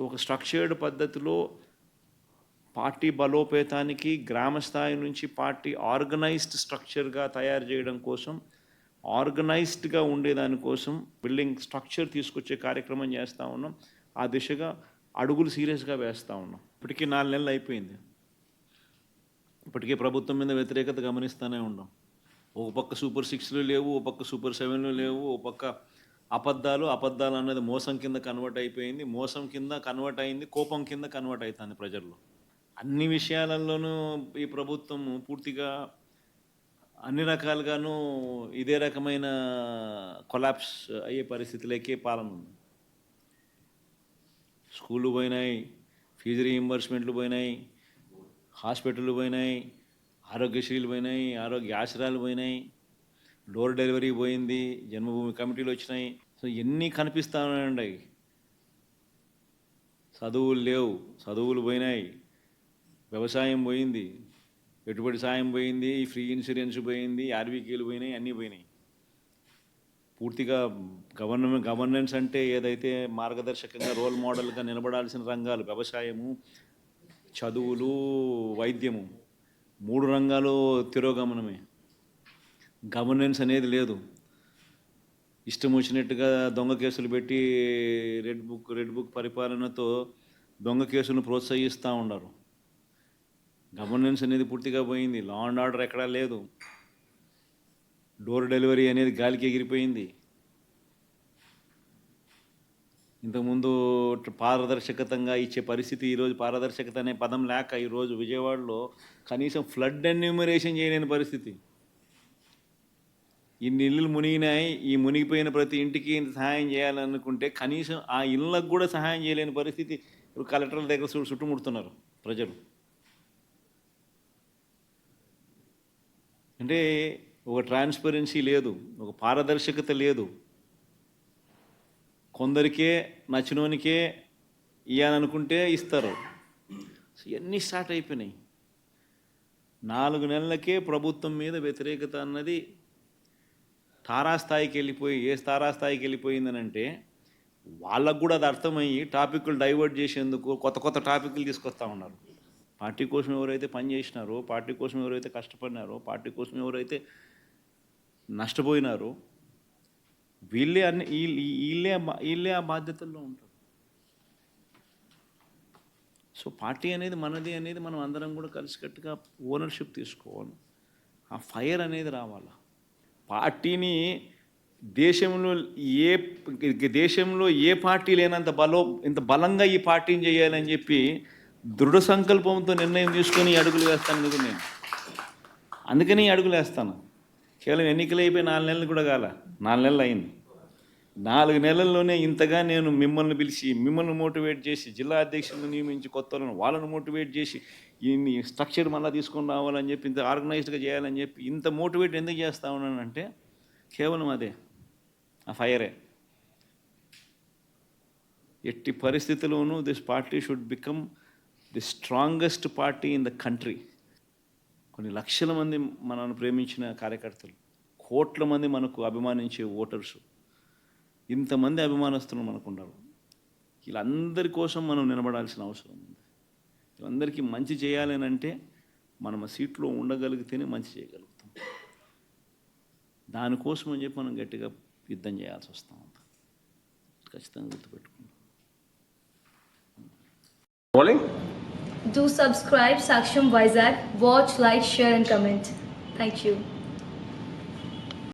ఒక స్ట్రక్చర్డ్ పద్ధతిలో పార్టీ బలోపేతానికి గ్రామ స్థాయి నుంచి పార్టీ ఆర్గనైజ్డ్ స్ట్రక్చర్గా తయారు చేయడం కోసం, ఆర్గనైజ్డ్గా ఉండేదానికోసం బిల్డింగ్ స్ట్రక్చర్ తీసుకొచ్చే కార్యక్రమం చేస్తూ ఉన్నాం. ఆ దిశగా అడుగులు సీరియస్గా వేస్తూ ఉన్నాం. ఇప్పటికీ 4 నెలలు అయిపోయింది. ఇప్పటికే ప్రభుత్వం మీద వ్యతిరేకత గమనిస్తూనే ఉన్నాం. ఒక పక్క సూపర్ 6లు లేవు, ఒక పక్క సూపర్ 7లు లేవు, ఒక పక్క అబద్ధాలు అన్నది మోసం కింద కన్వర్ట్ అయిపోయింది. మోసం కింద కన్వర్ట్ అయింది, కోపం కింద కన్వర్ట్ అవుతుంది ప్రజల్లో. అన్ని విషయాలలోనూ ఈ ప్రభుత్వం పూర్తిగా అన్ని రకాలుగాను ఇదే రకమైన కొలాప్స్ అయ్యే పరిస్థితులకే పాలన ఉంది. స్కూళ్ళు పోయినాయి, ఫీజు రీయింబర్స్మెంట్లు పోయినాయి, హాస్పిటళ్ళు పోయినాయి, ఆరోగ్యశ్రీలు పోయినాయి, ఆరోగ్య ఆశ్రయాలు పోయినాయి, డోర్ డెలివరీ పోయింది, జన్మభూమి కమిటీలు వచ్చినాయి. సో ఎన్ని కనిపిస్తూ ఉన్నాయండి. చదువులు లేవు, చదువులు పోయినాయి, వ్యవసాయం పోయింది, పెట్టుబడి సాయం పోయింది, ఫ్రీ ఇన్సూరెన్స్ పోయింది, ఆర్బీకేలు పోయినాయి, అన్నీ పోయినాయి. పూర్తిగా గవర్నెన్స్ అంటే ఏదైతే మార్గదర్శకంగా రోల్ మోడల్గా నిలబడాల్సిన రంగాలు వ్యవసాయము, చదువులు, వైద్యము, 3 రంగాలు తిరోగమనమే. గవర్నెన్స్ అనేది లేదు. ఇష్టం వచ్చినట్టుగా దొంగ కేసులు పెట్టి రెడ్ బుక్ పరిపాలనతో దొంగ కేసులను ప్రోత్సహిస్తూ ఉన్నారు. గవర్నెన్స్ అనేది పూర్తిగా పోయింది. లా అండ్ ఆర్డర్ ఎక్కడా లేదు. డోర్ డెలివరీ అనేది గాలికి ఎగిరిపోయింది. ఇంతకుముందు పారదర్శకతంగా ఇచ్చే పరిస్థితి, ఈరోజు పారదర్శకత అనే పదం లేక ఈరోజు విజయవాడలో కనీసం ఫ్లడ్ ఎన్యూమరేషన్ చేయలేని పరిస్థితి. ఇన్ని ఇళ్ళు మునిగినాయి, ఈ మునిగిపోయిన ప్రతి ఇంటికి సహాయం చేయాలనుకుంటే కనీసం ఆ ఇళ్ళకు కూడా సహాయం చేయలేని పరిస్థితి. ఇప్పుడు కలెక్టర్ల దగ్గర చుట్టుముడుతున్నారు ప్రజలు. అంటే ఒక ట్రాన్స్పరెన్సీ లేదు, ఒక పారదర్శకత లేదు. కొందరికే నచ్చినోనికే ఇవ్వాలనుకుంటే ఇస్తారు. ఇవన్నీ స్టార్ట్ అయిపోయినాయి. 4 నెలలకే ప్రభుత్వం మీద వ్యతిరేకత అన్నది తారాస్థాయికి వెళ్ళిపోయి, ఏ తారాస్థాయికి వెళ్ళిపోయిందనంటే వాళ్ళకు కూడా అది అర్థమయ్యి టాపిక్లు డైవర్ట్ చేసేందుకు కొత్త టాపిక్లు తీసుకొస్తూ ఉన్నారు. పార్టీ కోసం ఎవరైతే పనిచేసినారో, పార్టీ కోసం ఎవరైతే కష్టపడినారో, పార్టీ కోసం ఎవరైతే నష్టపోయినారో వీళ్ళే ఆ బాధ్యతల్లో ఉంటారు. సో పార్టీ అనేది మనది అనేది మనం అందరం కూడా కలిసికట్టుగా ఓనర్షిప్ తీసుకోవాలి. ఆ ఫైర్ అనేది రావాలి. పార్టీని దేశంలో ఏ పార్టీ లేనంత ఇంత బలంగా ఈ పార్టీని చేయాలని చెప్పి దృఢ సంకల్పంతో నిర్ణయం తీసుకొని అడుగులు వేస్తాను కదా నేను. అందుకని అడుగులు వేస్తాను. కేవలం ఎన్నికలు అయిపోయి 4 నెలలు కూడా కాల, 4 నెలలు అయింది. 4 నెలల్లోనే ఇంతగా నేను మిమ్మల్ని పిలిచి, మిమ్మల్ని మోటివేట్ చేసి, జిల్లా అధ్యక్షులను నియమించి, కొత్త వాళ్ళను మోటివేట్ చేసి, ఈ స్ట్రక్చర్ మళ్ళీ తీసుకొని రావాలని చెప్పి, ఇంత ఆర్గనైజ్డ్గా చేయాలని చెప్పి ఇంత మోటివేట్ ఎందుకు చేస్తూ ఉన్నానంటే కేవలం అదే, ఆ ఫైరే. ఎట్టి పరిస్థితుల్లోనూ this party should become the strongest party in the country. కొన్ని లక్షల మంది మనల్ని ప్రేమించిన కార్యకర్తలు, కోట్ల మంది మనకు అభిమానించే ఓటర్సు, ఇంతమంది అభిమానస్తులు మనకు ఉన్నారు. వీళ్ళందరి కోసం మనం నిలబడాల్సిన అవసరం ఉంది. వీళ్ళందరికీ మంచి చేయాలని అంటే మనం ఆ సీట్లో ఉండగలిగితేనే మంచి చేయగలుగుతాం. దానికోసం అని చెప్పి మనం గట్టిగా యుద్ధం చేయాల్సి వస్తూ ఉంది. ఖచ్చితంగా గుర్తుపెట్టుకుంటాం. Do subscribe Saksham Vizag. Watch, like, share and comment. Thank you.